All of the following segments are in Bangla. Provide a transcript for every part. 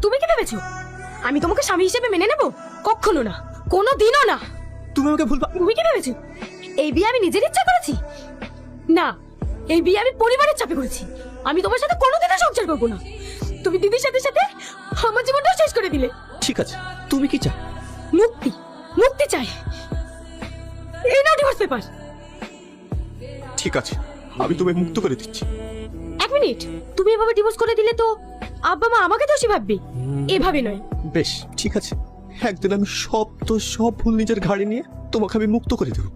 তুমি কি ভেবেছো আমি তোমাকে স্বামী হিসেবে মেনে নেব? কখনো না, কোনো দিনও না। তুমি আমাকে ভুল তুমি কি ভেবেছো এই বিয়ে আমি নিজের ইচ্ছা করেছি? না, এই বিয়ে আমি পরিবারের চাপে করেছি। আমি তোমার সাথে কোনোদিনও সংসার করবো না। তুমি দিদির সাথে সাথে আমার জীবনটাও শেষ করে দিলে। ঠিক আছে, তুমি কি চাও? মুক্তি, মুক্তি চাই। এই নাও ডিভোর্স পেপার। ঠিক আছে, আমি তোমায় মুক্ত করে দিচ্ছি। এক মিনিট, তুমি এভাবে ডিভোর্স করে দিলে তো আব্বা মা আমাকে দোষী ভাববে। এভাবে নয়। বেশ, ঠিক আছে, একদিন আমি সব ভুল নিজের ঘাড়ে নিয়ে তোমাকে আমি মুক্ত করে দেব।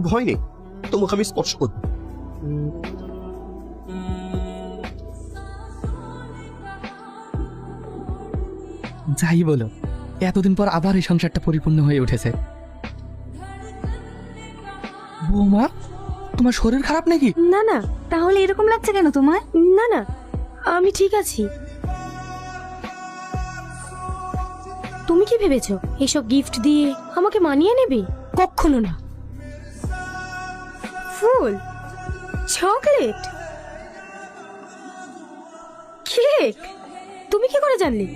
ভয় নেই, তোমাকে আমি স্পর্শ করব। যাই বলো, এতদিন পর আবার এই সংসারটা পরিপূর্ণ হয়ে উঠেছে। বৌমা, তোমার শরীর খারাপ নাকি? না না, তাহলে এরকম লাগছে কেন তোমার? না না, আমি ঠিক আছি। তুমি কি ভেবেছো এসব গিফট দিয়ে আমাকে মানিয়ে নেবে? কখনো না। ফুল, চকলেট, কেক, তুমি কি করে জানলে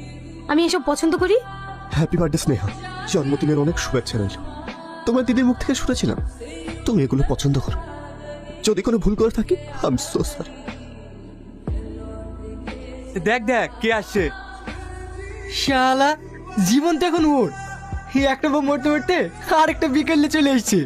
আমি এসব পছন্দ করি? হ্যাপি বার্থডে স্নেহা, জন্মদিনের অনেক শুভেচ্ছা রইল। তোমার দিদির মুখ থেকে শুনেছিলাম তুমি এগুলো পছন্দ করো। যদি কোনো ভুল করে থাকি, আই এম সো সরি। দেখ দেখ কে আসছে। শালা, জীবন তো এখন ওর। এই একটা বউ মরতে মরতে আর একটা বিকেলে চলে এসছে।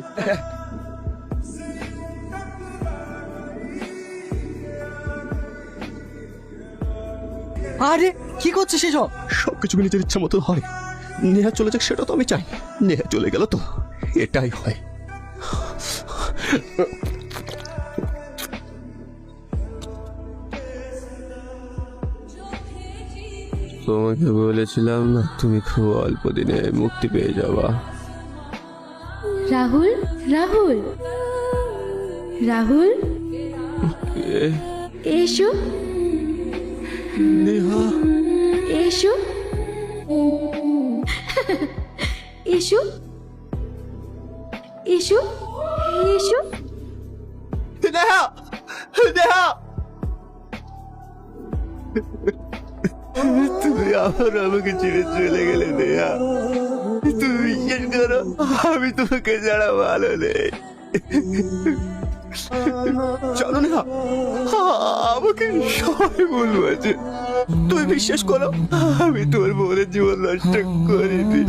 আরে কি করছিস এসব? সবকিছু নিজের ইচ্ছা মতো হয়। নেহা চলে যাক সেটা তো আমি চাই। নেহা চলে গেল তো এটাই হয়। তোমাকে বলেছিলাম না তুমি খুব অল্প দিনে মুক্তি পেয়ে যাবা। রাহুল, রাহুল, রাহুল, এসো নেহা, এসো, এসো, এসো, এসো। নেহা, নেহা, তুমি আবার আমাকে ছেড়ে চলে গেলে নেহা। তুমি বিশ্বাস করো, আমি তোমাকে ছাড়া ভালো নেই। চলো নেহা, আমাকে সবাই বলবো আছে। তুমি বিশ্বাস করো, আমি তোমার বোনের জীবন নষ্ট করিনি।